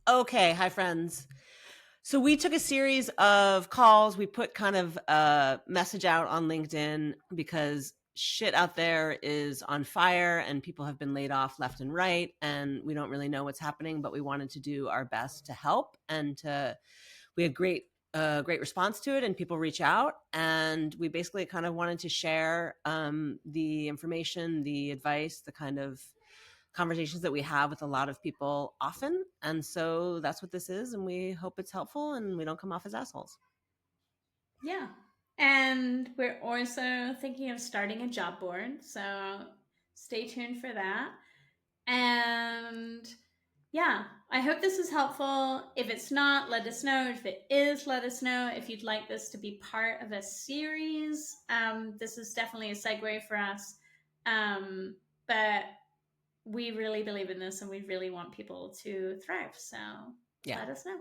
Okay, hi friends. So we took a series of calls. We put kind of a message out on LinkedIn because shit out there is on fire and people have been laid off left and right and we don't really know what's happening, but we wanted to do our best to help we had great response to it and people reach out, and we basically kind of wanted to share the information, the advice, the kind of conversations that we have with a lot of people often. And so that's what this is. And we hope it's helpful and we don't come off as assholes. Yeah. And we're also thinking of starting a job board. So stay tuned for that. And yeah, I hope this is helpful. If it's not, let us know. If it is, let us know. If you'd like this to be part of a series, this is definitely a segue for us. But we really believe in this and we really want people to thrive. So let us know.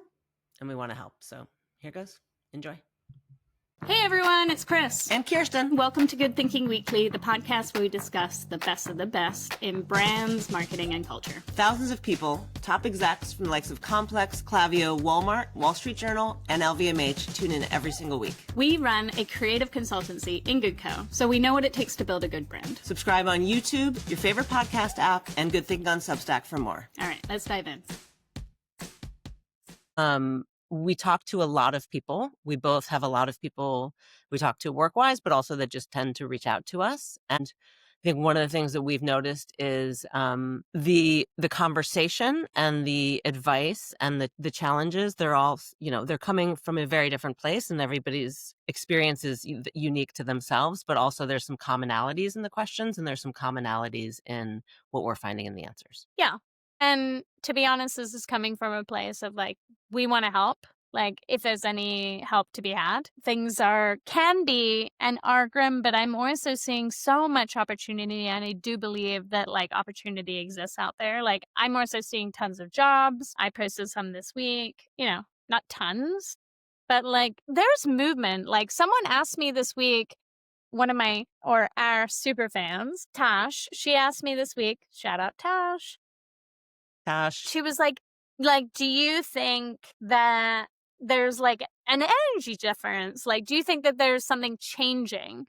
And we want to help. So here goes. Enjoy. Hey everyone, it's Chris. And Kirsten. Welcome to Good Thinking Weekly, the podcast where we discuss the best of the best in brands, marketing, and culture. Thousands of people, top execs from the likes of Complex, Klaviyo, Walmart, Wall Street Journal, and LVMH tune in every single week. We run a creative consultancy in GoodCo, so we know what it takes to build a good brand. Subscribe on YouTube, your favorite podcast app, and Good Thinking on Substack for more. All right, let's dive in. We talk to a lot of people. We both have a lot of people we talk to work-wise, but also that just tend to reach out to us. And I think one of the things that we've noticed is the conversation and the advice and the challenges. They're all, they're coming from a very different place, and everybody's experience is unique to themselves. But also, there's some commonalities in the questions, and there's some commonalities in what we're finding in the answers. Yeah. And to be honest, this is coming from a place of we want to help. If there's any help to be had, things can be and are grim, but I'm also seeing so much opportunity. And I do believe that opportunity exists out there. I'm also seeing tons of jobs. I posted some this week, not tons, but there's movement. Someone asked me this week, our super fans, Tash, she asked me this week, shout out Tash. She was like, do you think that there's an energy difference? Do you think that there's something changing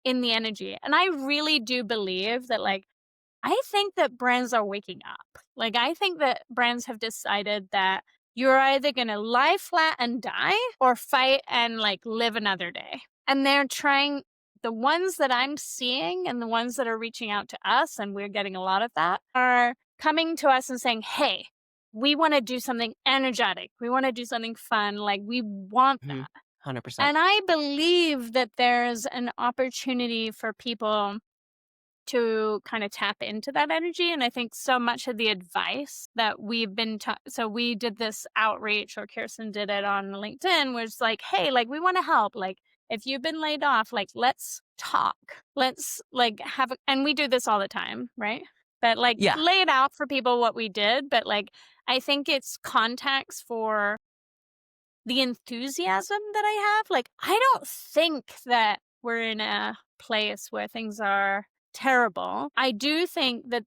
in the energy? And I really do believe that I think that brands are waking up. I think that brands have decided that you're either going to lie flat and die or fight and live another day. And they're trying, the ones that I'm seeing and the ones that are reaching out to us, and we're getting a lot of that, are coming to us and saying, hey, we want to do something energetic. We want to do something fun. We want that. 100%. And I believe that there's an opportunity for people to kind of tap into that energy. And I think so much of the advice that we've been so we did this outreach, or Kirsten did it on LinkedIn, was hey, we want to help. If you've been laid off, let's talk. Let's and we do this all the time, right? But lay it out for people what we did. But I think it's context for the enthusiasm that I have. I don't think that we're in a place where things are terrible. I do think that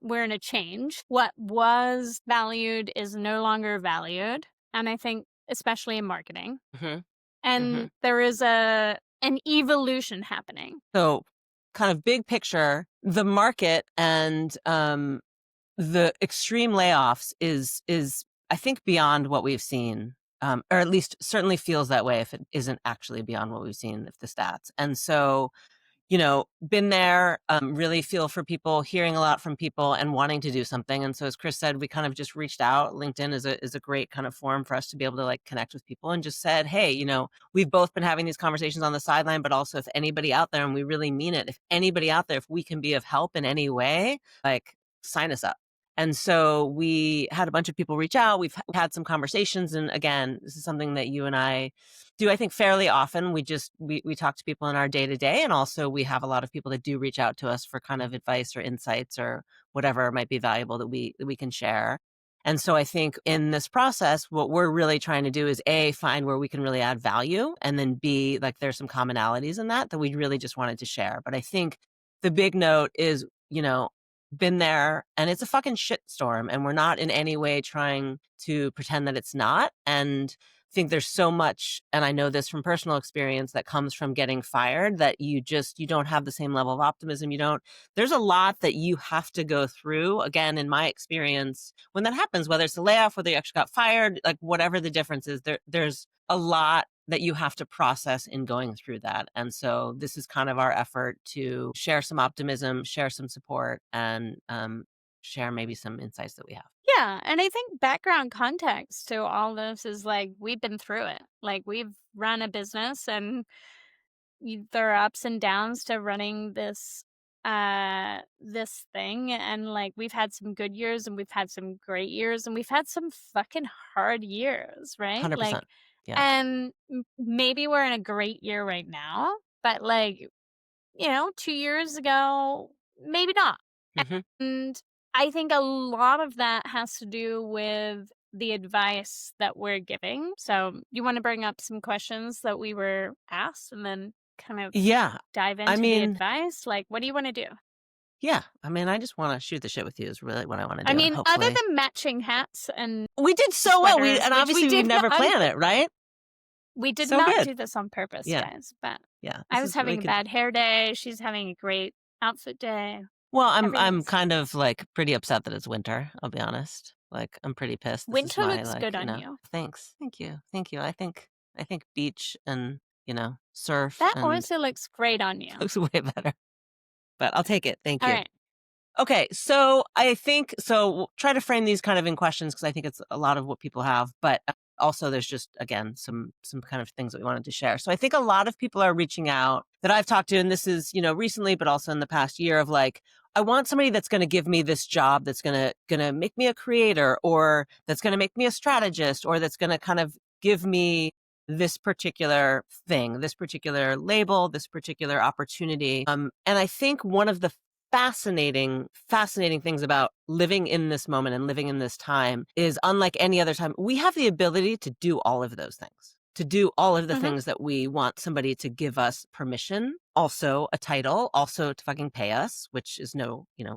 we're in a change. What was valued is no longer valued. And I think especially in marketing. Mm-hmm. And there is an evolution happening. So kind of big picture, the market and the extreme layoffs is I think beyond what we've seen, or at least certainly feels that way if it isn't actually beyond what we've seen with the stats. And so, been there, really feel for people, hearing a lot from people and wanting to do something. And so as Chris said, we kind of just reached out. LinkedIn is a great kind of forum for us to be able to connect with people, and just said, hey, we've both been having these conversations on the sideline, but also if anybody out there, and we really mean it, if anybody out there, if we can be of help in any way, sign us up. And so we had a bunch of people reach out. We've had some conversations. And again, this is something that you and I do, I think, fairly often. We talk to people in our day to day. And also we have a lot of people that do reach out to us for kind of advice or insights or whatever might be valuable that we can share. And so I think in this process, what we're really trying to do is A, find where we can really add value. And then B, there's some commonalities in that we really just wanted to share. But I think the big note is, been there, and it's a fucking shitstorm, and we're not in any way trying to pretend that it's not. And I think there's so much, and I know this from personal experience, that comes from getting fired, that you don't have the same level of optimism. There's a lot that you have to go through. Again, in my experience, when that happens, whether it's a layoff, whether you actually got fired, like whatever the difference is, there's a lot that you have to process in going through that. And so this is kind of our effort to share some optimism, share some support, and share maybe some insights that we have. Yeah, and I think background context to all this is like we've been through it. Like we've run a business, and there are ups and downs to running this thing, and like we've had some good years and we've had some great years and we've had some fucking hard years, right? Like, 100%. Yeah. and maybe we're in a great year right now, but like, 2 years ago, maybe not. Hmm. And I think a lot of that has to do with the advice that we're giving. So, you want to bring up some questions that we were asked and then kind of Yeah. dive I into the mean, advice? Like, what do you want to do? yeah. I mean, I just want to shoot the shit with you is really what I want to I do. And mean, other hopefully than matching hats and we did so well. sweaters, And which we obviously we did never not, plan it, right? we did So not good. do this on purpose, Yeah. guys. But Yeah. I This was is really having a good. bad hair day. She's having a great outfit day. Well, I'm Everything's kind of like pretty upset that it's winter, I'll be honest. Like I'm pretty pissed. This is winter my looks good on you. thanks. Thank you. Thank you. I think beach and, surf That and also looks great on you. looks way better. But I'll take it. Thank All you. right. Okay, so I think we'll try to frame these kind of in questions because I think it's a lot of what people have, but also there's just again some kind of things that we wanted to share. So I think a lot of people are reaching out that I've talked to, and this is recently, but also in the past year, of like, I want somebody that's going to give me this job, that's gonna make me a creator, or that's going to make me a strategist, or that's going to kind of give me this particular thing, this particular label, this particular opportunity. And I think one of the fascinating things about living in this moment and living in this time is, unlike any other time, we have the ability to do all of those things, to do all of the things that we want somebody to give us permission, also a title, also to fucking pay us, which is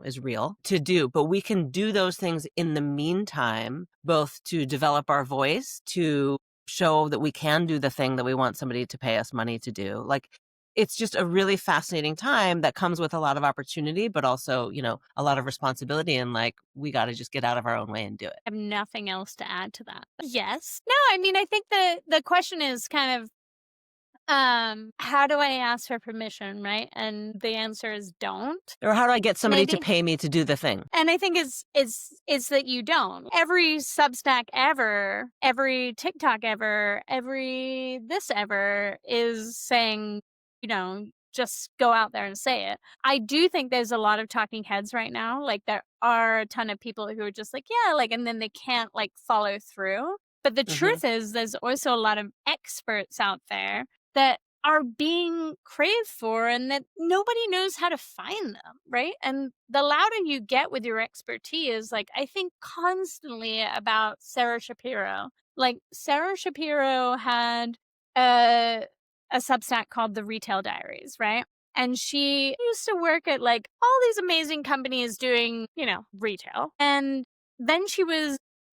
is real to do. But we can do those things in the meantime, both to develop our voice, to show that we can do the thing that we want somebody to pay us money to do. Like, it's just a really fascinating time that comes with a lot of opportunity, but also, a lot of responsibility. And like, we got to just get out of our own way and do it. I have nothing else to add to that. Yes. No, I mean, I think the question is kind of, how do I ask for permission, right? And the answer is don't. Or how do I get somebody to Maybe. pay me to do the thing? And I think it's that you don't. Every Substack ever, every TikTok ever, every this ever is saying, just go out there and say it. I do think there's a lot of talking heads right now. Like there are a ton of people who are just like, yeah, like, and then they can't like follow through. But the truth is there's also a lot of experts out there that are being craved for and that nobody knows how to find them, right? And the louder you get with your expertise, like I think constantly about Sarah Shapiro. Like Sarah Shapiro had a Substack called The Retail Diaries, right? And she used to work at like all these amazing companies doing, retail. And then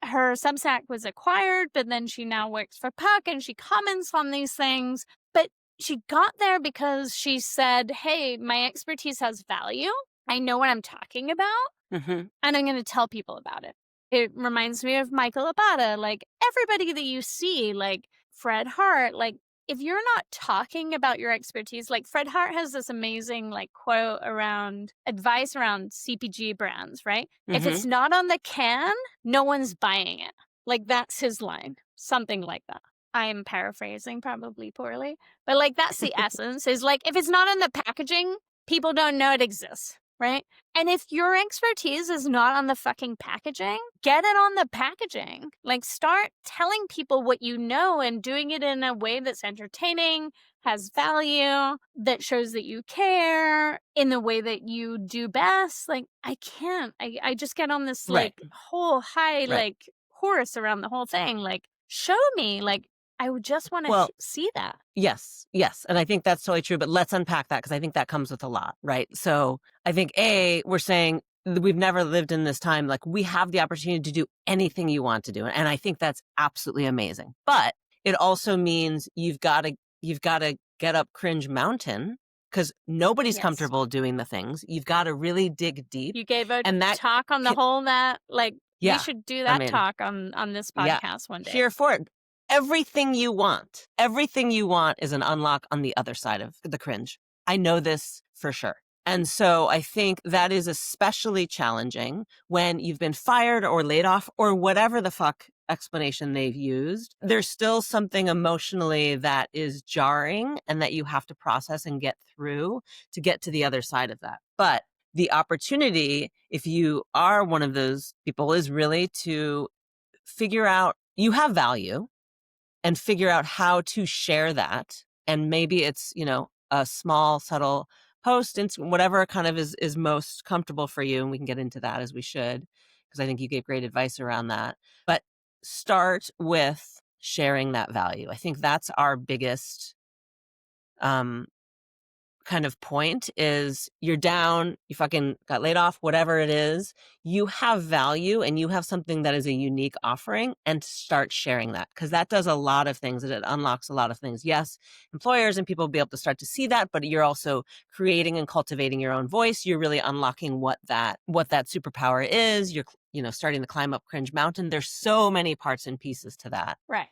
her Substack was acquired, but then she now works for Puck and she comments on these things. But she got there because she said, hey, my expertise has value. I know what I'm talking about. And I'm going to tell people about it. It reminds me of Michael Abada. Like everybody that you see, like Fred Hart, like if you're not talking about your expertise, like Fred Hart has this amazing like quote around advice around CPG brands, right? If it's not on the can, no one's buying it. Like that's his line, something like that. I'm paraphrasing probably poorly, but like that's the essence is like if it's not in the packaging, people don't know it exists, right? And if your expertise is not on the fucking packaging, get it on the packaging. Like start telling people what you know and doing it in a way that's entertaining, has value, that shows that you care in the way that you do best. Like I can't, I just get on this like whole high, like horse around the whole thing. Like show me, like I would just want to see that. Yes. And I think that's totally true. But let's unpack that because I think that comes with a lot, right? So I think we're saying we've never lived in this time. Like, we have the opportunity to do anything you want to do. And I think that's absolutely amazing. But it also means you've got to get up Cringe Mountain, because nobody's Yes. comfortable doing the things. You've got to really dig deep. You gave a And that talk on the whole that, like, we yeah, should do I that mean, talk on this yeah, podcast one day. here for it. Everything you want is an unlock on the other side of the cringe. I know this for sure. And so I think that is especially challenging when you've been fired or laid off or whatever the fuck explanation they've used. There's still something emotionally that is jarring and that you have to process and get through to get to the other side of that. But the opportunity, if you are one of those people, is really to figure out you have value and figure out how to share that. And maybe it's, a small, subtle post, whatever kind of is most comfortable for you. And we can get into that, as we should, because I think you gave great advice around that. But start with sharing that value. I think that's our biggest kind of point is you're down, you fucking got laid off, whatever it is, you have value and you have something that is a unique offering, and start sharing that, because that does a lot of things and it unlocks a lot of things. Yes, employers and people will be able to start to see that, but you're also creating and cultivating your own voice. You're really unlocking what that superpower is. You're, starting to climb up Cringe Mountain. There's so many parts and pieces to that. Right.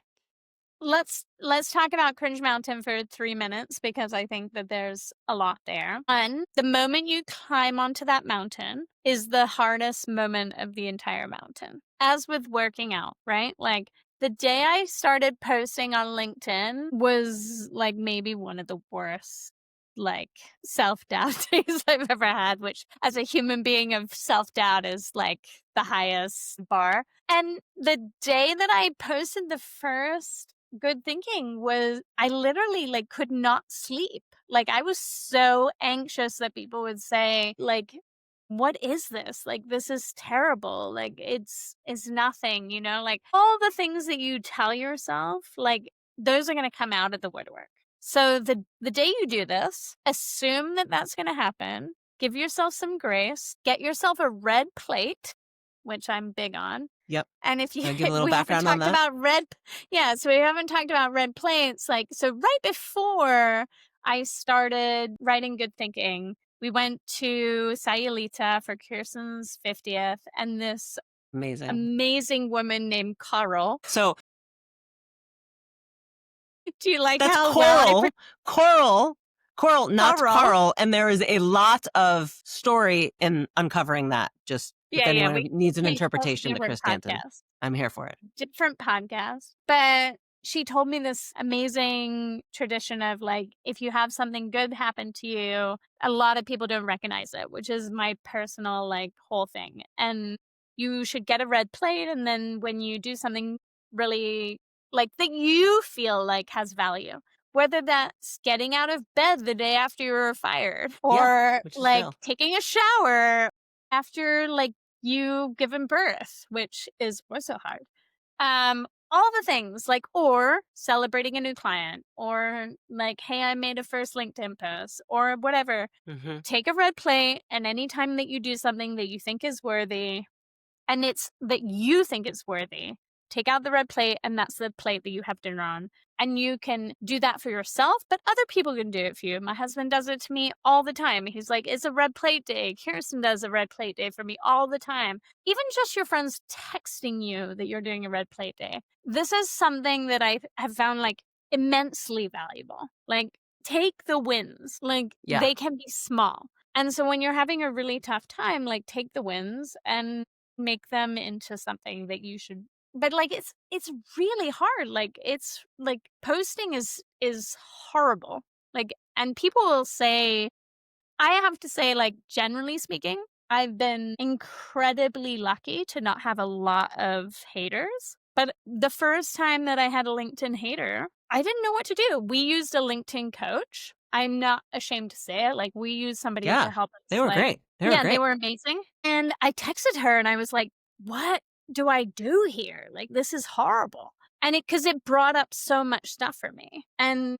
Let's talk about Cringe Mountain for 3 minutes, because I think that there's a lot there. One, the moment you climb onto that mountain is the hardest moment of the entire mountain. As with working out, right? Like, the day I started posting on LinkedIn was like maybe one of the worst like self-doubt days I've ever had, which as a human being of self-doubt is like the highest bar. And the day that I posted the first good thinking was I literally like could not sleep. Like, I was so anxious that people would say like, what is this? Like, this is terrible. Like, it's nothing, like all the things that you tell yourself, like those are going to come out of the woodwork. So the day you do this, assume that that's going to happen. Give yourself some grace. Get yourself a red plate, which I'm big on. Yep. And if you give a little we haven't background on talked that. about so we haven't talked about red plates. Like, so right before I started writing Good Thinking, we went to Sayulita for Kirsten's 50th, and this amazing woman named Carol. So do you like that's how Coral, not Carl. And there is a lot of story in uncovering that. Just if anyone needs an interpretation to Chris Danton, I'm here for it. Different podcast. But she told me this amazing tradition of like, if you have something good happen to you, a lot of people don't recognize it, which is my personal like whole thing. And you should get a red plate. And then when you do something really like that you feel like has value, whether that's getting out of bed the day after you were fired, or like taking a shower after like you given birth, which is also hard. All the things like, or celebrating a new client, or like, hey, I made a first LinkedIn post, or whatever. Mm-hmm. Take a red plate, and anytime that you do something that you think is worthy, and it's that you think it's worthy, take out the red plate, and that's the plate that you have dinner on. And you can do that for yourself, but other people can do it for you. My husband does it to me all the time. He's like, it's a red plate day. Kirsten does a red plate day for me all the time. Even just your friends texting you that you're doing a red plate day. This is something that I have found like immensely valuable. Like, take the wins. Like, they can be small. And so when you're having a really tough time, like, take the wins and make them into something that you should. But like, it's really hard. Like, it's like posting is horrible. Like, and people will say, I have to say, like, generally speaking, I've been incredibly lucky to not have a lot of haters. But the first time that I had a LinkedIn hater, I didn't know what to do. We used a LinkedIn coach. I'm not ashamed to say it. Like, we used somebody to help us. They were great. They were amazing. And I texted her and I was like, what do I do here? Like, this is horrible. And because it brought up so much stuff for me. And,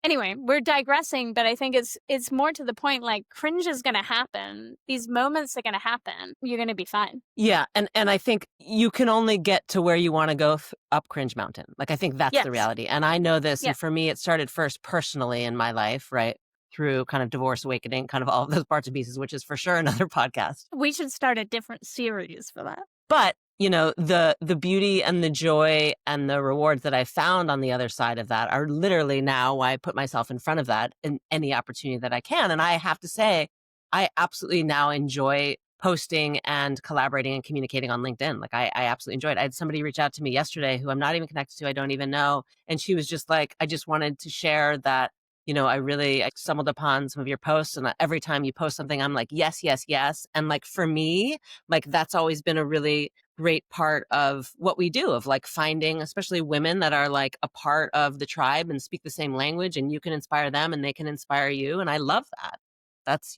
anyway, we're digressing, but I think it's more to the point, like, cringe is going to happen. These moments are going to happen. You're going to be fine. Yeah, and I think you can only get to where you want to go up Cringe Mountain. Like, I think that's the Yes. reality. And I know this, Yeah. and for me, it started first personally in my life, right? Through kind of divorce awakening, kind of all of those parts and pieces, which is for sure another podcast. We should start a different series for that. But, the beauty and the joy and the rewards that I found on the other side of that are literally now why I put myself in front of that in any opportunity that I can. And I have to say, I absolutely now enjoy posting and collaborating and communicating on LinkedIn. Like I absolutely enjoy it. I had somebody reach out to me yesterday who I'm not even connected to. I don't even know. And she was just like, I just wanted to share that, I stumbled upon some of your posts, and every time you post something, I'm like, yes, yes, yes. And like, for me, like, that's always been a really great part of what we do, of like finding, especially women that are like a part of the tribe and speak the same language, and you can inspire them and they can inspire you. And I love that. That's,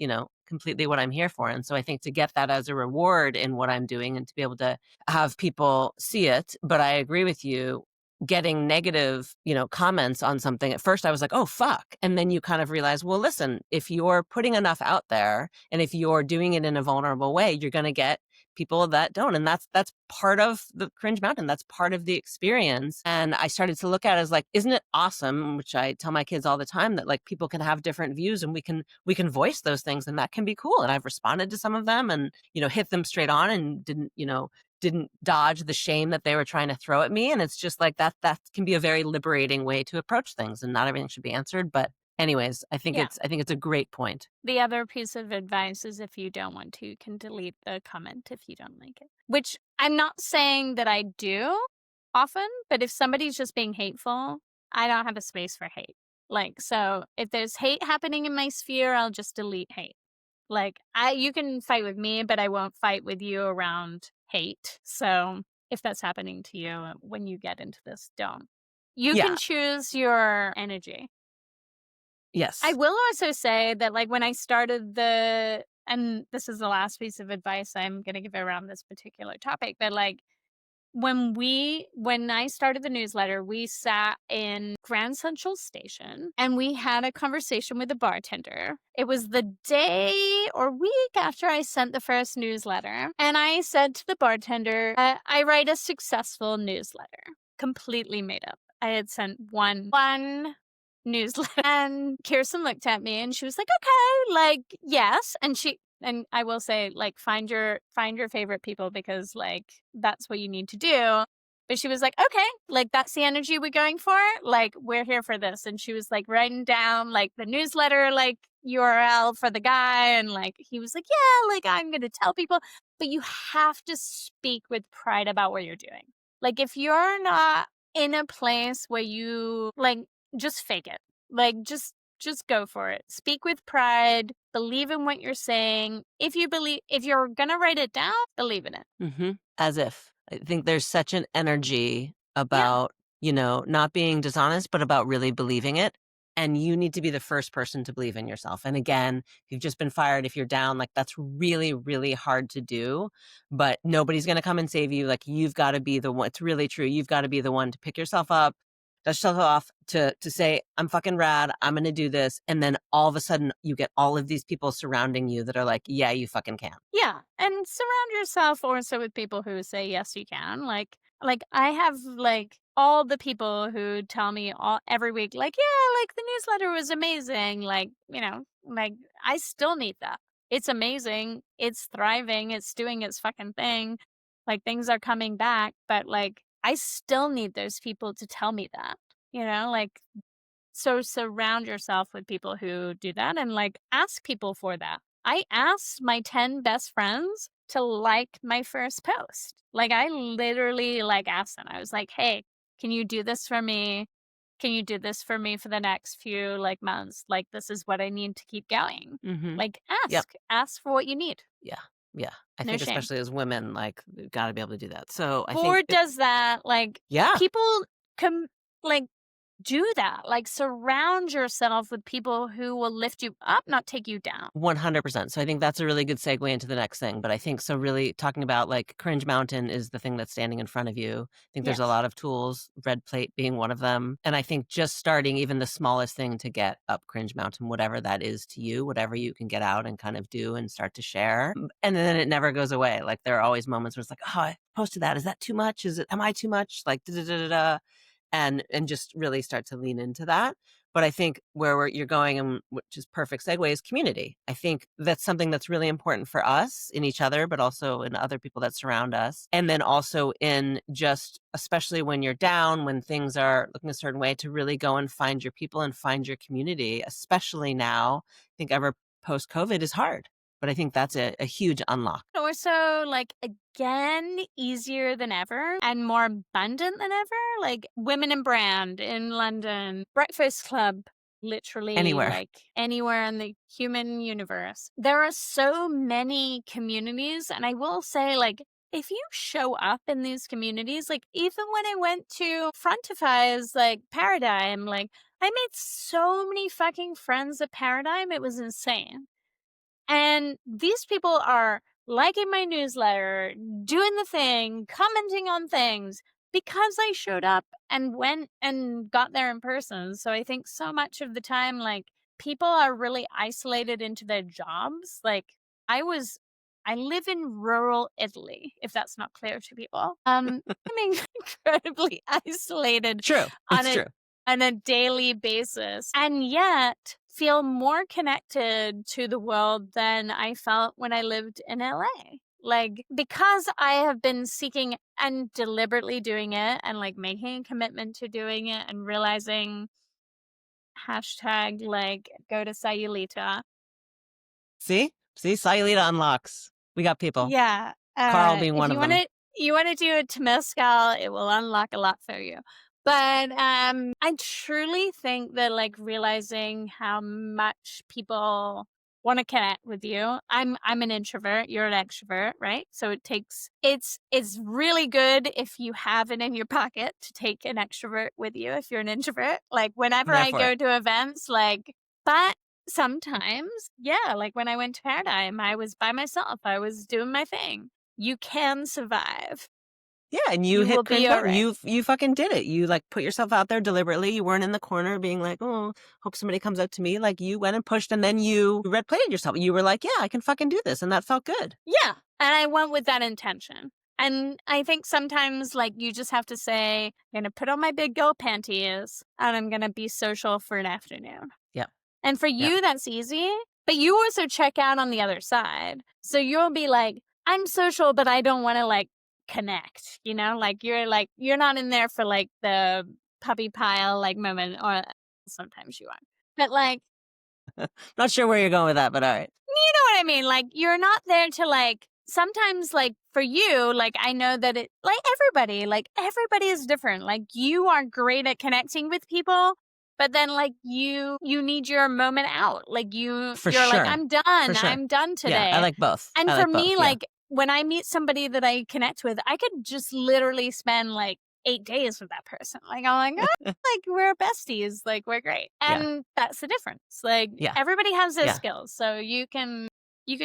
completely what I'm here for. And so I think to get that as a reward in what I'm doing and to be able to have people see it. But I agree with you, getting negative, comments on something. At first I was like, oh, fuck. And then you kind of realize, well, listen, if you're putting enough out there and if you're doing it in a vulnerable way, you're going to get people that don't. And that's part of the Cringe Mountain. That's part of the experience. And I started to look at it as like, isn't it awesome? Which I tell my kids all the time, that like people can have different views and we can voice those things, and that can be cool. And I've responded to some of them and, hit them straight on and didn't dodge the shame that they were trying to throw at me. And it's just like that can be a very liberating way to approach things, and not everything should be answered. But anyways, I think it's a great point. The other piece of advice is, if you don't want to, you can delete the comment if you don't like it. Which I'm not saying that I do often, but if somebody's just being hateful, I don't have a space for hate. Like, so if there's hate happening in my sphere, I'll just delete hate. Like, you can fight with me, but I won't fight with you around hate. So if that's happening to you when you get into this, don't. You Yeah. can choose your energy. Yes. I will also say that, like, when I started and this is the last piece of advice I'm going to give around this particular topic, but like, when I started the newsletter, we sat in Grand Central Station and we had a conversation with the bartender. It was the day or week after I sent the first newsletter. And I said to the bartender, I write a successful newsletter, completely made up. I had sent one newsletter, and Kirsten looked at me and she was like, okay, like, yes. And I will say, like, find your favorite people, because like that's what you need to do. But she was like, okay, like, that's the energy we're going for. Like, we're here for this. And she was like writing down like the newsletter, like, URL for the guy. And like, he was like, yeah, like, I'm going to tell people, but you have to speak with pride about what you're doing. Like, if you're not in a place where you like, just fake it. Like, just go for it. Speak with pride. Believe in what you're saying. If you're gonna write it down, believe in it. Mm-hmm. As if. I think there's such an energy about, not being dishonest, but about really believing it. And you need to be the first person to believe in yourself. And again, if you've just been fired, if you're down, like, that's really, really hard to do. But nobody's going to come and save you. Like, you've got to be the one. It's really true. You've got to be the one to pick yourself up, dust yourself off, to say, I'm fucking rad. I'm going to do this. And then all of a sudden you get all of these people surrounding you that are like, yeah, you fucking can. Yeah. And surround yourself also with people who say, yes, you can. Like I have like all the people who tell me every week, like, yeah, like, the newsletter was amazing. Like, like, I still need that. It's amazing. It's thriving. It's doing its fucking thing. Like, things are coming back, but like, I still need those people to tell me that, like, so surround yourself with people who do that, and like, ask people for that. I asked my 10 best friends to like my first post. Like, I literally like asked them. I was like, hey, can you do this for me? Can you do this for me for the next few like months? Like, this is what I need to keep going. Mm-hmm. Like, Yep. ask for what you need. Yeah. Yeah. I No think shame. especially as women, like, we've got to be able to do that. So I think Hoard does that. Like, yeah. people like, do that. Like, surround yourself with people who will lift you up, not take you down. 100%. So I think that's a really good segue into the next thing. But I think so really talking about like Cringe Mountain is the thing that's standing in front of you. I think there's a Yes. lot of tools, red plate being one of them. And I think just starting even the smallest thing to get up Cringe Mountain, whatever that is to you, whatever you can get out and kind of do and start to share. And then it never goes away. Like there are always moments where it's like, oh, I posted that. Is that too much? Am I too much? Like da da da da da. And just really start to lean into that. But I think where you're going, and which is perfect segue, is community. I think that's something that's really important for us in each other, but also in other people that surround us. And then also in just, especially when you're down, when things are looking a certain way, to really go and find your people and find your community, especially now. I think ever post-COVID is hard. But I think that's a huge unlock. Also, like, again, easier than ever and more abundant than ever. Like, Women in Brand in London, Breakfast Club, literally, Anywhere. like, anywhere in the human universe. There are so many communities, and I will say, like, if you show up in these communities, like, even when I went to Frontify's, like, Paradigm, like, I made so many fucking friends at Paradigm, it was insane. And these people are liking my newsletter, doing the thing, commenting on things because I showed up and went and got there in person. So I think so much of the time, like, people are really isolated into their jobs. Like, I live in rural Italy, if that's not clear to people. I'm incredibly isolated True. on It's a true. on a daily basis, and yet feel more connected to the world than I felt when I lived in LA. Like, because I have been seeking and deliberately doing it and like making a commitment to doing it and realizing hashtag like go to Sayulita. See? See? Sayulita unlocks. We got people. Yeah. Carl being If one of them. you want to do a temescal, it will unlock a lot for you. But I truly think that like realizing how much people want to connect with you. I'm an introvert, you're an extrovert, right? So it's really good if you have it in your pocket to take an extrovert with you if you're an introvert. Like I'm whenever there I for it. go to events, like, but sometimes, yeah, like when I went to Paradigm, I was by myself. I was doing my thing. You can survive. Yeah, and you You will hit be Cringe all Mountain. right. You fucking did it. You like put yourself out there deliberately. You weren't in the corner being like, oh, hope somebody comes up to me. Like you went and pushed, and then you red plated yourself. You were like, yeah, I can fucking do this, and that felt good. Yeah. And I went with that intention. And I think sometimes, like, you just have to say, I'm going to put on my big girl panties and I'm going to be social for an afternoon. Yep. And for Yep. you, that's easy. But you also check out on the other side. So you'll be like, I'm social, but I don't want to, like, connect. You know, like, you're not in there for, like, the puppy pile, like, moment. Or sometimes you are. But, like, Not sure where you're going with that, but all right. you know what I mean? Like, you're not there to, like, sometimes, like, for you, like, I know that everybody is different. Like, you are great at connecting with people, but then, like, you need your moment out. Like, For you're like, sure. For sure. I'm done Yeah, I today. like both. And I for like me, both. Yeah. like, when I meet somebody that I connect with, I could just literally spend, like, 8 days with that person. Like, I'm like, "Oh, like, we're besties. Like, we're great." Yeah. And that's the difference. Like, Yeah. everybody has their Yeah. skills, so you can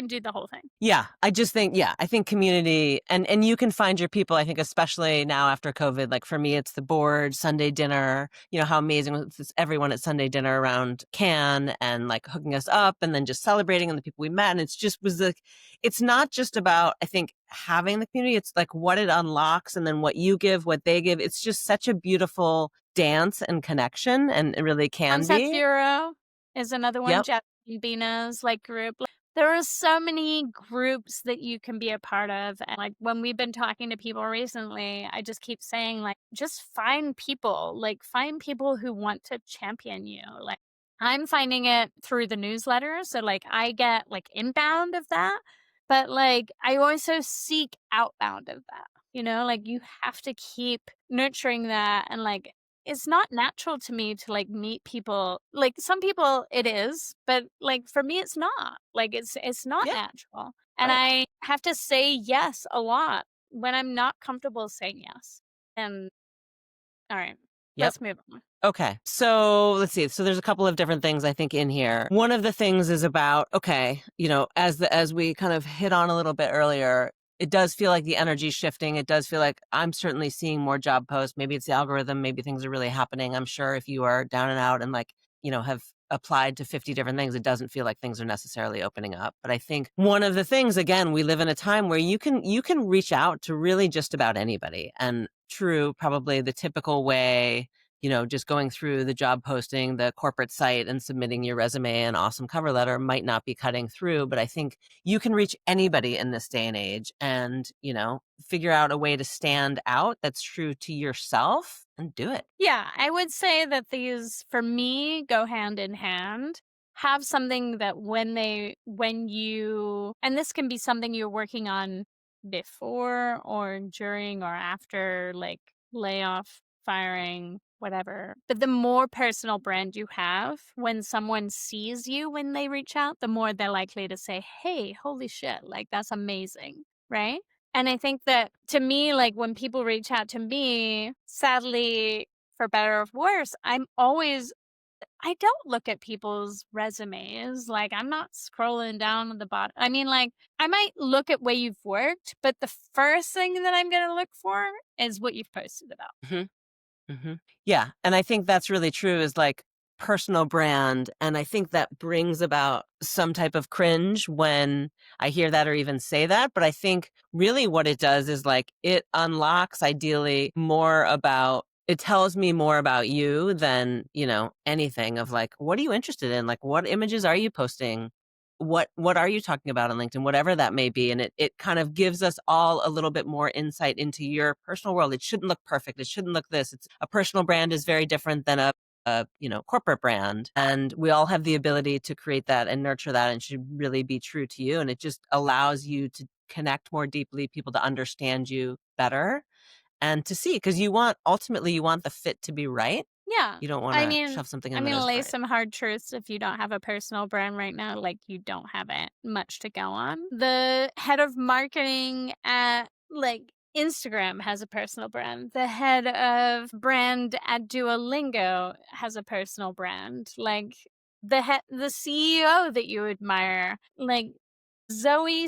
do the whole thing. Yeah, I just think, yeah, I think community and you can find your people. I think especially now after COVID, like for me, it's the board, Sunday dinner. You know how amazing was this, everyone at Sunday dinner around Cannes and like hooking us up and then just celebrating and the people we met. And it's just was like, it's not just about, I think, having the community. It's like what it unlocks and then what you give, what they give. It's just such a beautiful dance and connection, and it really can Concept be. Bureau is another one. Yep. Jeff and Bina's like group. There are so many groups that you can be a part of. And like when we've been talking to people recently, I just keep saying, like, just find people, like find people who want to champion you. Like, I'm finding it through the newsletter. So like I get like inbound of that, but like I also seek outbound of that. You know, like you have to keep nurturing that. And like it's not natural to me to like meet people. Like some people it is, but like for me it's not. Like it's not Yeah. natural. And Right. I have to say yes a lot when I'm not comfortable saying yes. And all right. Yep. Let's move on. Okay. So let's see. So there's a couple of different things I think in here. One of the things is about, okay, as we kind of hit on a little bit earlier, it does feel like the energy's shifting. It does feel like I'm certainly seeing more job posts. Maybe it's the algorithm. Maybe things are really happening. I'm sure if you are down and out and like, have applied to 50 different things, it doesn't feel like things are necessarily opening up. But I think one of the things, again, we live in a time where you can reach out to really just about anybody. And true, probably the typical way, just going through the job posting, the corporate site and submitting your resume and awesome cover letter might not be cutting through. But I think you can reach anybody in this day and age and, figure out a way to stand out that's true to yourself and do it. Yeah, I would say that these, for me, go hand in hand. Have something that and this can be something you're working on before or during or after, like layoff, firing, whatever. But the more personal brand you have, when someone sees you when they reach out, the more they're likely to say, hey, holy shit, like that's amazing, right? And I think that to me, like when people reach out to me, sadly, for better or worse, I don't look at people's resumes. Like I'm not scrolling down at the bottom. I mean, like I might look at where you've worked, but the first thing that I'm going to look for is what you've posted about. Yeah. And I think that's really true is like personal brand. And I think that brings about some type of cringe when I hear that or even say that. But I think really what it does is like it unlocks ideally it tells me more about you than, anything of like, what are you interested in? Like, what images are you posting? What are you talking about on LinkedIn, whatever that may be. And it kind of gives us all a little bit more insight into your personal world. It shouldn't look perfect. It shouldn't look this. It's a personal brand is very different than a corporate brand. And we all have the ability to create that and nurture that and should really be true to you. And it just allows you to connect more deeply, people to understand you better and to see, because ultimately you want the fit to be right. Yeah. You don't want I to mean, shove something in I'm that gonna isn't lay right. some hard truths. If you don't have a personal brand right now, like you don't have it much to go on. The head of marketing at like Instagram has a personal brand. The head of brand at Duolingo has a personal brand. Like the CEO that you admire, like Zoe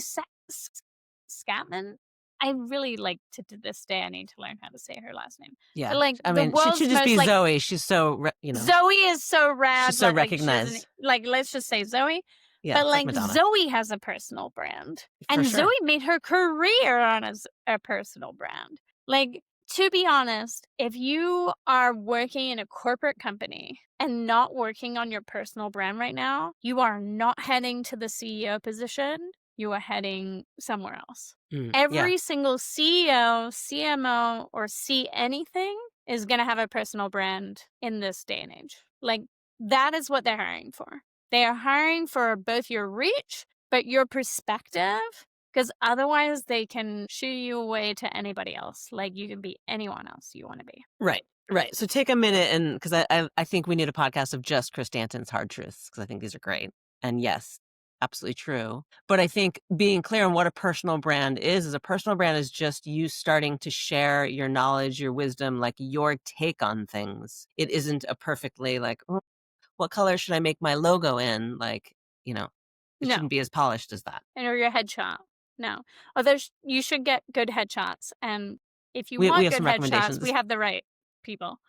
Scatman. I really like to this day I need to learn how to say her last name. But Yeah. like I the mean, she world's should just most be like Zoe. She's so, Zoe is so she's rad, so like, she doesn't recognized. like, let's just say Zoe, Yeah. but, It's like like, Madonna. Zoe has a personal brand, For and Zoe sure. made her career on a personal brand. Like, to be honest, if you are working in a corporate company and not working on your personal brand right now, you are not heading to the CEO position, you are heading somewhere else. Yeah. Every single CEO, CMO, or C anything is going to have a personal brand in this day and age. Like, that is what they're hiring for. They are hiring for both your reach, but your perspective, because otherwise they can shoo you away to anybody else. Like, you can be anyone else you want to be. Right. Right. So take a minute and because I think we need a podcast of just Chris Danton's hard truths because I think these are great. And yes, absolutely true. But I think being clear on what a personal brand is a personal brand is just you starting to share your knowledge, your wisdom, like your take on things. It isn't a perfectly like, "Oh, what color should I make my logo in?" Like, it No. shouldn't be as polished as that. Or your headshot. No. Oh, you should get good headshots. And if you We want have good some headshots, we recommendations. have the right people.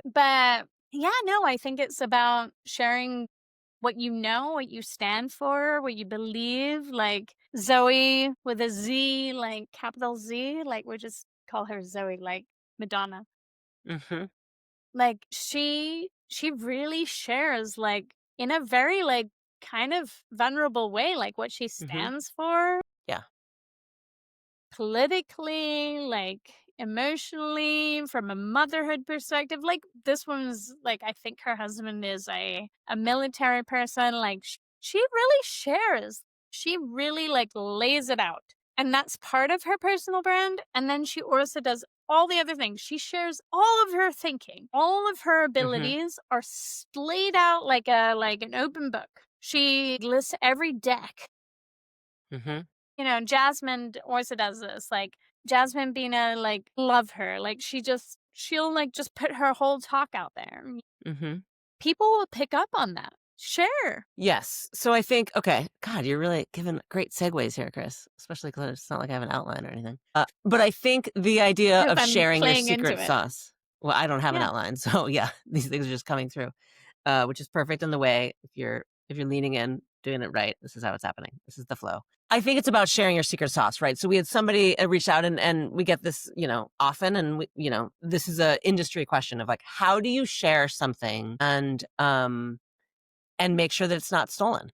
But yeah, no, I think it's about sharing what you know, what you stand for, what you believe. Like Zoe with a Z, like capital Z, like we just call her Zoe, like Madonna. Mm-hmm. Like she really shares like in a very like kind of vulnerable way, like what she Mm-hmm. stands for Yeah. politically, like emotionally, from a motherhood perspective. Like this one's like I think her husband is a military person. Like she really shares. She really like lays it out. And that's part of her personal brand. And then she also does all the other things. She shares all of her thinking. All of her Mm-hmm. abilities are laid out like an open book. She lists every deck. Mm-hmm. Jasmine also does this. Like Jasmine Bina, like love her. Like she just she'll like just put her whole talk out there. Mm-hmm. People will pick up on that. Share. Yes. So I think, okay, God, you're really giving great segues here, Chris, especially because it's not like I have an outline or anything. But I think the idea Because of I'm sharing your playing into secret it. sauce, well, I don't have an Yeah. outline. So yeah, these things are just coming through, which is perfect in the way. If you're leaning in, doing it right, this is how it's happening. This is the flow. I think it's about sharing your secret sauce, right? So we had somebody reach out and we get this, often. And this is a industry question of like, how do you share something and make sure that it's not stolen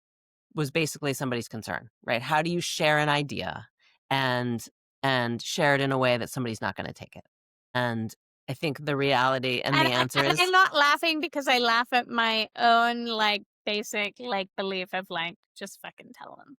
was basically somebody's concern, right? How do you share an idea and share it in a way that somebody's not going to take it? And I think the reality and the answer And is I'm not laughing because I laugh at my own like basic like belief of like just fucking tell them.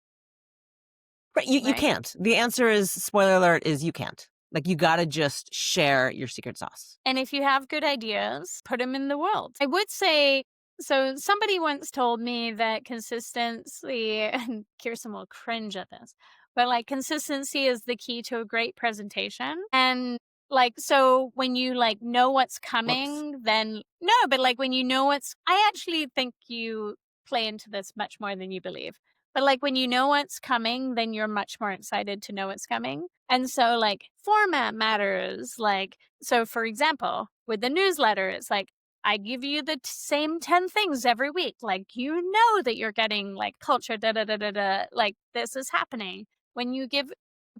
right, you Right. can't. The answer is, spoiler alert, is you can't. Like, you got to just share your secret sauce. And if you have good ideas, put them in the world. I would say, so somebody once told me that consistency, and Kirsten will cringe at this, but like consistency is the key to a great presentation. And like, so when you like know what's Whoops. coming, then no, but like when you know I actually think you play into this much more than you believe. But like when you know what's coming, then you're much more excited to know what's coming. And so like format matters. Like, so for example, with the newsletter, it's like, I give you the same 10 things every week. Like, you know that you're getting like culture, da da da da da. Like, this is happening. When you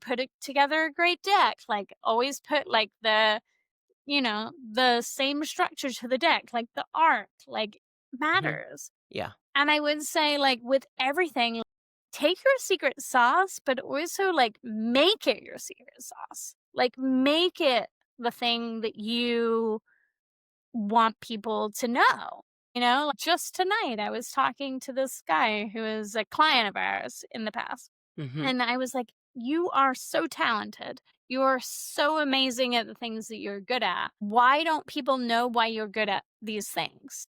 put it together a great deck, like, always put like the same structure to the deck, like the art, like, Hmm. matters. Yeah. And I would say, like, with everything, like, take your secret sauce, but also, like, make it your secret sauce. Like, make it the thing that you want people to know. Like, just tonight, I was talking to this guy who is a client of ours in the past. Hmm. And I was like, you are so talented. You are so amazing at the things that you're good at. Why don't people know why you're good at these things?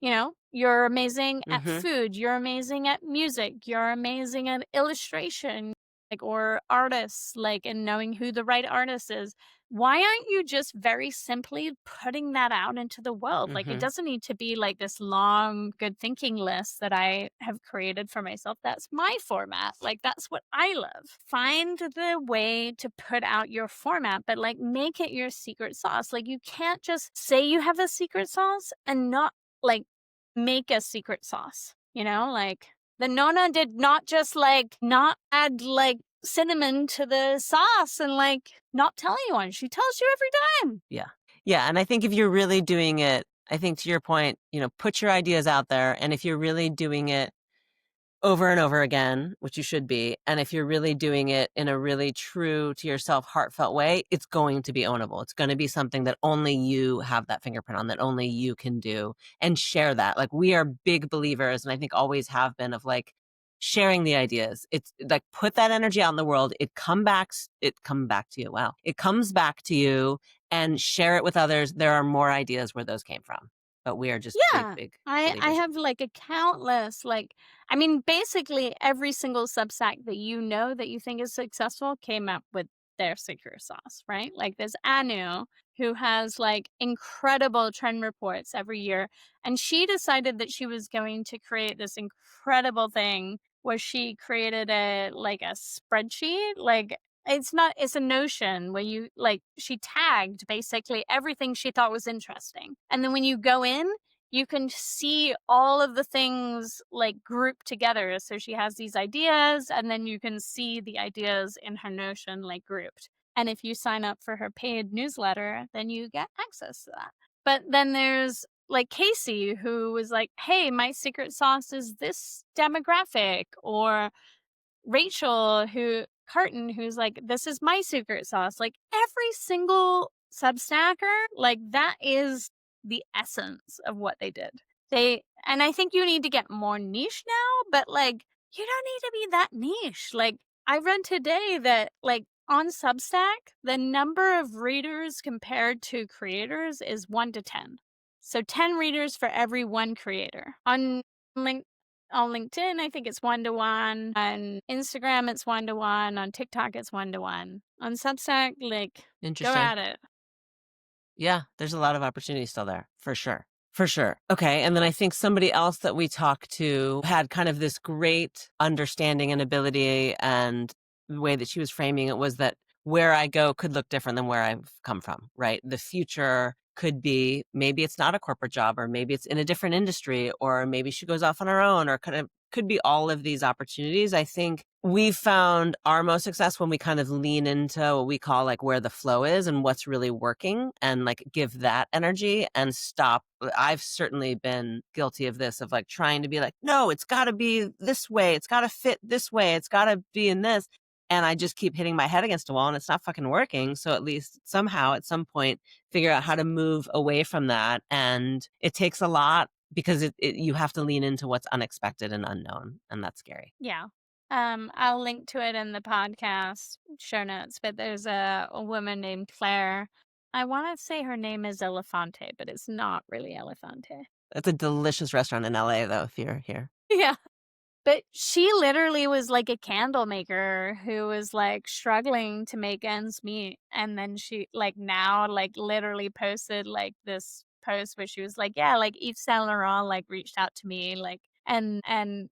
You're amazing at Hmm. food. You're amazing at music. You're amazing at illustration, like, or artists, like, and knowing who the right artist is. Why aren't you just very simply putting that out into the world? Like, it Hmm. doesn't need to be like this long, good thinking list that I have created for myself. That's my format. Like, that's what I love. Find the way to put out your format, but like, make it your secret sauce. Like, you can't just say you have a secret sauce and not like make a secret sauce, like the Nona did not just like not add like cinnamon to the sauce and like not tell anyone. She tells you every time. Yeah. Yeah. And I think if you're really doing it, I think to your point, put your ideas out there. And if you're really doing it over and over again, which you should be, and if you're really doing it in a really true to yourself, heartfelt way, it's going to be ownable. It's going to be something that only you have that fingerprint on, that only you can do, and share that. Like, we are big believers, and I think always have been, of like sharing the ideas. It's like, put that energy out in the world. It come back to you. Wow. It comes back to you, and share it with others. There are more ideas where those came from, but we are just big, Yeah. big I believers. have like a countless, like, I mean, basically every single Substack that that you think is successful came up with their secret sauce, right? Like, there's Anu, who has like incredible trend reports every year. And she decided that she was going to create this incredible thing where she created a spreadsheet. Like, it's a Notion where she tagged basically everything she thought was interesting. And then when you go in, you can see all of the things like grouped together. So she has these ideas, and then you can see the ideas in her Notion like grouped. And if you sign up for her paid newsletter, then you get access to that. But then there's like Casey, who was like, hey, my secret sauce is this demographic, or Rachel Carton, who's like, this is my secret sauce. Like, every single Substacker, like, that is the essence of what they did. And I think you need to get more niche now, but like, you don't need to be that niche. Like, I read today that like on Substack, the number of readers compared to creators is 1 to 10. So 10 readers for every one creator. On LinkedIn, I think it's 1 to 1. On Instagram, it's 1 to 1. On TikTok, it's 1 to 1. On Substack, like, go Interesting. at it. Yeah, there's a lot of opportunity still there, for sure. For sure. Okay. And then I think somebody else that we talked to had kind of this great understanding and ability, and the way that she was framing it was that where I go could look different than where I've come from, right? The future could be, maybe it's not a corporate job, or maybe it's in a different industry, or maybe she goes off on her own, or could be all of these opportunities. I think we've found our most success when we kind of lean into what we call like where the flow is and what's really working, and like give that energy and stop. I've certainly been guilty of this, of like trying to be like, no, it's got to be this way. It's got to fit this way. It's got to be in this. And I just keep hitting my head against a wall and it's not fucking working. So at least somehow at some point, figure out how to move away from that. And it takes a lot, because you have to lean into what's unexpected and unknown. And that's scary. Yeah. I'll link to it in the podcast show notes, but there's a woman named Claire. I want to say her name is Elefante, but it's not really Elefante. It's a delicious restaurant in LA, though, if you're here. Yeah. But she literally was like a candle maker who was like struggling to make ends meet. And then she like now like literally posted like this post where she was like, yeah, like Yves Saint Laurent like reached out to me, like, and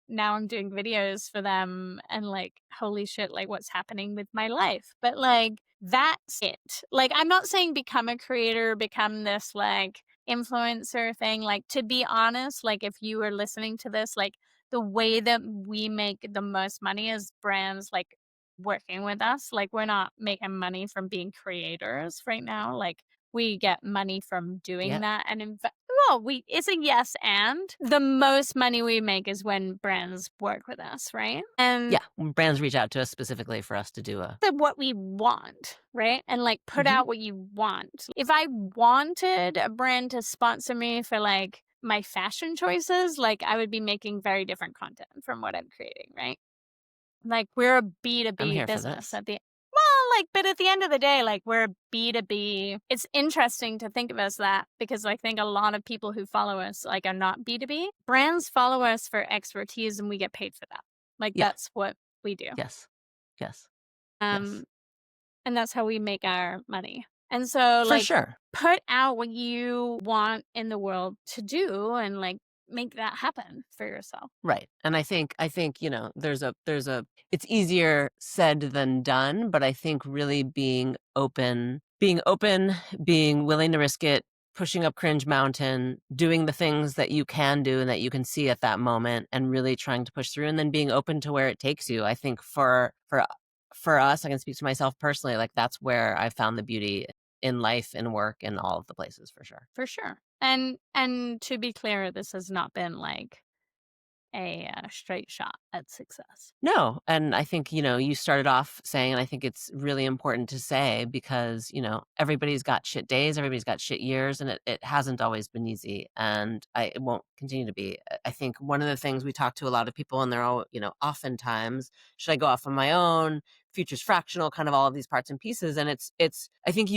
now I'm doing videos for them, and like holy shit, like what's happening with my life. But like that's it. Like I'm not saying become a creator, become this like influencer thing. Like to be honest, like if you are listening to this, like the way that we make the most money is brands like working with us. Like we're not making money from being creators right now. Like we get money from doing Yeah. that, and it's a yes, and the most money we make is when brands work with us, right? And Yeah. When brands reach out to us specifically for us to do what we want, right? And like put Mhm. out what you want. If I wanted a brand to sponsor me for like my fashion choices, like I would be making very different content from what I'm creating, right? Like we're a I'm B2B here for business this. at the well, like, but at the end of the day, like we're a B2B. It's interesting to think of us that, because I think a lot of people who follow us like are not B2B. Brands follow us for expertise and we get paid for that. Like Yeah. that's what we do. Yes. Yes. Yes. Um and that's how we make our money. And so For like sure. put out what you want in the world to do and like make that happen for yourself. Right. And I think, it's easier said than done, but I think really being open, being willing to risk it, pushing up Cringe Mountain, doing the things that you can do and that you can see at that moment, and really trying to push through, and then being open to where it takes you. I think for us, I can speak to myself personally, like that's where I found the beauty in life and work and all of the places, for sure. For sure. And to be clear, this has not been like a straight shot at success. No, and I think, you started off saying, and I think it's really important to say, because, everybody's got shit days, everybody's got shit years, and it hasn't always been easy, and it won't continue to be. I think one of the things, we talk to a lot of people and they're all, oftentimes, should I go off on my own? Future's fractional, kind of all of these parts and pieces. And I think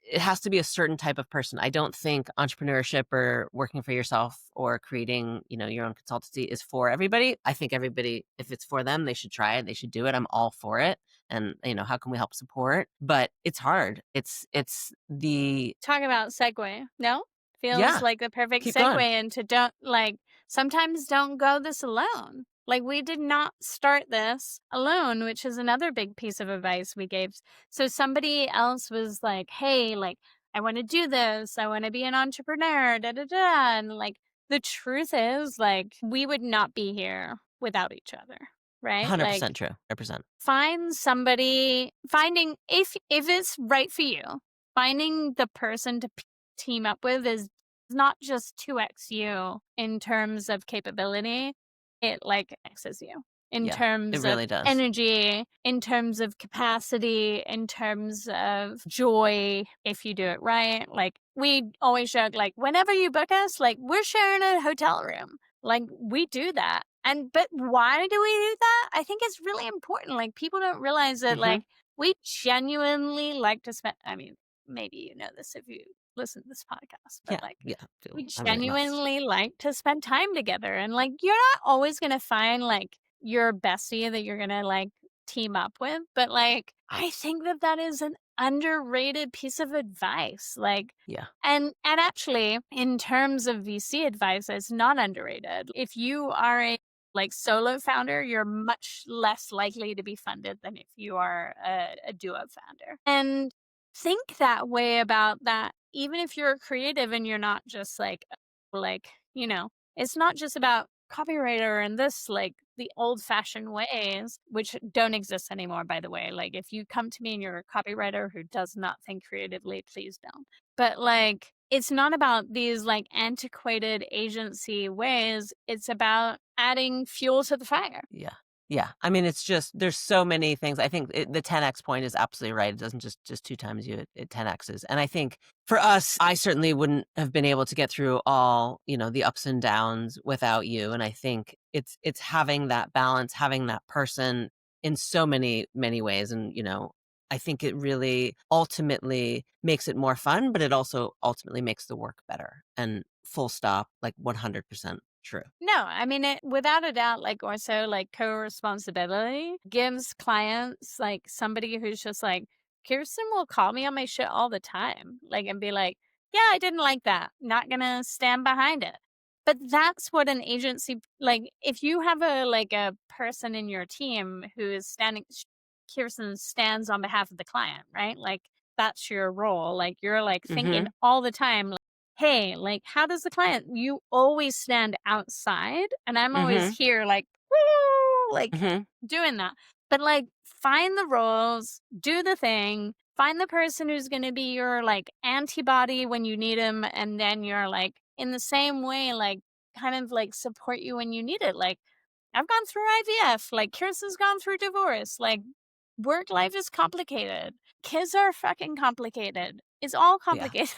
it has to be a certain type of person. I don't think entrepreneurship or working for yourself or creating, your own consultancy is for everybody. I think everybody, if it's for them, they should try it. They should do it. I'm all for it. And, how can we help support? But it's hard. It's the, Talk about segue. No? Feels yeah, like the perfect keep segue going. into sometimes don't go this alone. Like we did not start this alone, which is another big piece of advice we gave. So somebody else was like, hey, like I want to do this. I want to be an entrepreneur, da da da. And like the truth is, like, we would not be here without each other. Right? Like 100% true. 100%. finding if it's right for you, finding the person to team up with is not just 2x you in terms of capability, it like x's you in Yeah, it terms of really does. energy, in terms of capacity, in terms of joy, if you do it right. Like we always joke, like whenever you book us, like we're sharing a hotel room. Like we do that. But why do we do that? I think it's really important. Like people don't realize that Hmm. like we genuinely like to spend, I mean, maybe you know this if you listen to this podcast, but Yeah, like yeah, do. we I mean, it must. genuinely like to spend time together. And like you're not always gonna find like your bestie that you're gonna like team up with, but like I think that is an underrated piece of advice. Like, Yeah. and actually, in terms of VC advice, it's not underrated. If you are a like solo founder, you're much less likely to be funded than if you are a duo founder. And think that way about that, even if you're a creative and you're not just like, you know, it's not just about copywriter and this like the old fashioned ways, which don't exist anymore, by the way. Like if you come to me and you're a copywriter who does not think creatively, please don't. But like, it's not about these like antiquated agency ways. It's about adding fuel to the fire. Yeah. Yeah. I mean, it's just there's so many things. I think the 10x point is absolutely right. It doesn't just two times you, it 10x's. And I think for us, I certainly wouldn't have been able to get through all, the ups and downs without you. And I think it's having that balance, having that person in so many, many ways. And, I think it really ultimately makes it more fun, but it also ultimately makes the work better. And full stop, like 100% true. No, I mean, it without a doubt, like also like co-responsibility gives clients like somebody who's just like, Kirsten will call me on my shit all the time, like, and be like, yeah, I didn't like that. Not gonna stand behind it. But that's what an agency, like, if you have a person in your team who is standing, Kirsten stands on behalf of the client, right? Like, that's your role. Like, you're like thinking Mm-hmm. all the time, hey, like, how does the client, you always stand outside and I'm always Mm-hmm. here, like, woo, like Mm-hmm. doing that. But like, find the roles, do the thing, find the person who's going to be your like antibody when you need him. And then you're like, in the same way, like, kind of like support you when you need it. Like, I've gone through IVF, like, Kirsten's gone through divorce, like, work life is complicated. Kids are fucking complicated. It's all Yeah. complicated.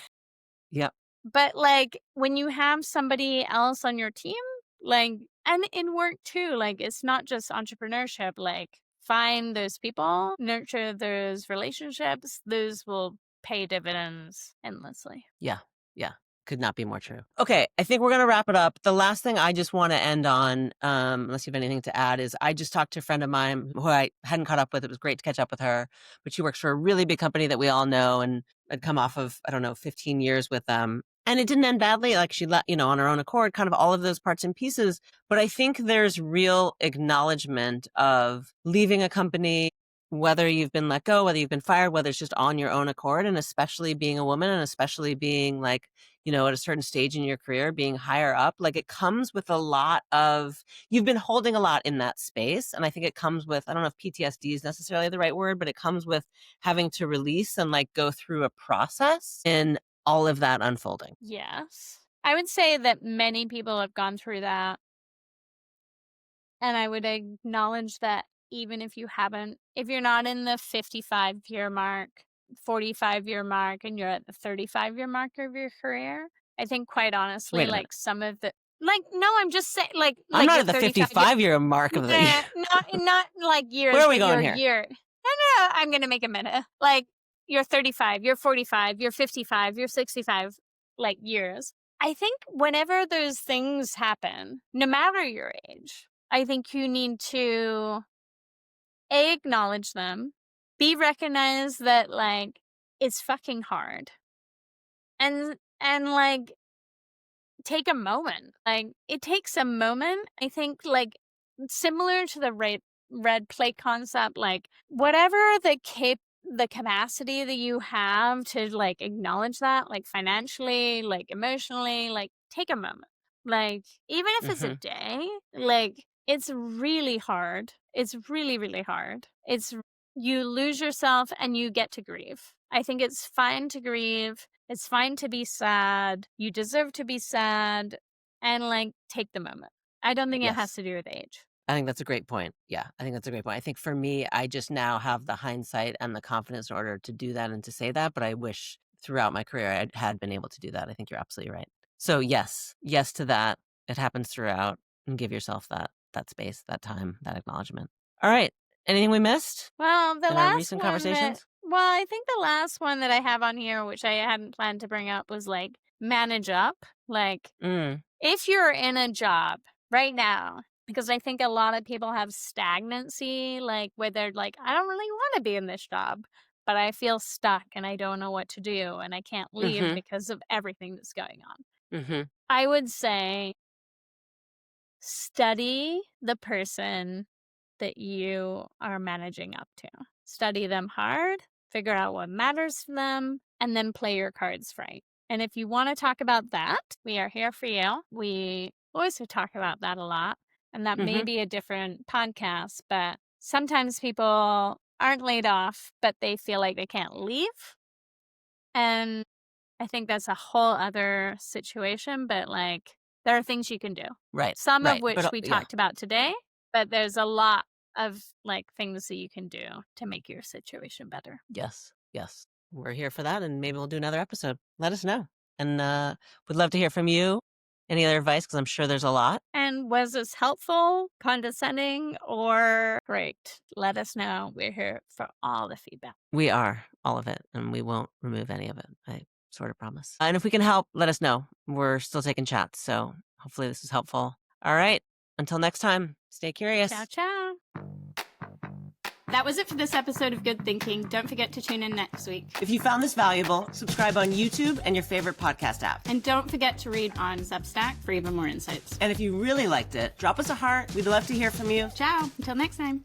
Yep. But, like, when you have somebody else on your team, like, and in work too, like, it's not just entrepreneurship, like, find those people, nurture those relationships, those will pay dividends endlessly. Yeah. Yeah. Could not be more true. Okay, I think we're gonna wrap it up. The last thing I just want to end on, unless you have anything to add, is I just talked to a friend of mine who I hadn't caught up with. It was great to catch up with her, but she works for a really big company that we all know, and I'd come off of, I don't know, 15 years with them. And it didn't end badly. Like she let, on her own accord, kind of all of those parts and pieces. But I think there's real acknowledgement of leaving a company, whether you've been let go, whether you've been fired, whether it's just on your own accord, and especially being a woman and especially being like, at a certain stage in your career, being higher up, like it comes with a lot of, you've been holding a lot in that space. And I think it comes with, I don't know if PTSD is necessarily the right word, but it comes with having to release and like go through a process in all of that unfolding. Yes. I would say that many people have gone through that. And I would acknowledge that even if you haven't, if you're not in the 55-year mark, 45-year mark, and you're at the 35-year mark of your career, I think quite honestly, Wait a minute. like some of the, like, no, I'm just saying, I'm like not you're at the 35, 55-year mark of the, nah, not like where years, are we but going your here? year. No, no, I'm gonna make a minute. Like you're 35, you're 45, you're 55, you're 65, like years. I think whenever those things happen, no matter your age, I think you need to A, acknowledge them, B, recognize that like it's fucking hard. And like take a moment. Like it takes a moment. I think like similar to the red plate concept, like whatever the capacity that you have to like acknowledge that, like financially, like emotionally, like take a moment. Like even if it's a Mm-hmm. day, like it's really hard. It's really, really hard. You lose yourself and you get to grieve. I think it's fine to grieve. It's fine to be sad. You deserve to be sad and like take the moment. I don't think it has Yes. to do with age. I think that's a great point. Yeah, I think that's a great point. I think for me, I just now have the hindsight and the confidence in order to do that and to say that, but I wish throughout my career I had been able to do that. I think you're absolutely right. So yes, yes to that. It happens throughout, and give yourself that space, that time, that acknowledgement. All right. Anything we missed Well, in our recent conversations? I think the last one that I have on here, which I hadn't planned to bring up, was like manage up. Like Mm, if you're in a job right now, because I think a lot of people have stagnancy, like where they're like, I don't really want to be in this job. but I feel stuck and I don't know what to do and I can't leave Mhm. because of everything that's going on. Mhm. I would say study the person that you are managing up to. Study them hard, figure out what matters to them, and then play your cards right. And if you want to talk about that, we are here for you. We always talk about that a lot. And that may Mhm. be a different podcast, but sometimes people aren't laid off, but they feel like they can't leave. And I think that's a whole other situation, but like there are things you can do. Right. Some of Right. But which we yeah. talked about today, but there's a lot of like things that you can do to make your situation better. Yes. Yes. We're here for that, and maybe we'll do another episode. Let us know. And we'd love to hear from you. Any other advice? Because I'm sure there's a lot. And was this helpful, condescending, or great? Let us know. We're here for all the feedback. We are, all of it, and we won't remove any of it. I sort of promise. And if we can help, let us know. We're still taking chats, so hopefully this is helpful. All right. Until next time, stay curious. Ciao, ciao. That was it for this episode of Good Thinking. Don't forget to tune in next week. If you found this valuable, subscribe on YouTube and your favorite podcast app. And don't forget to read on Substack for even more insights. And if you really liked it, drop us a heart. We'd love to hear from you. Ciao. Until next time.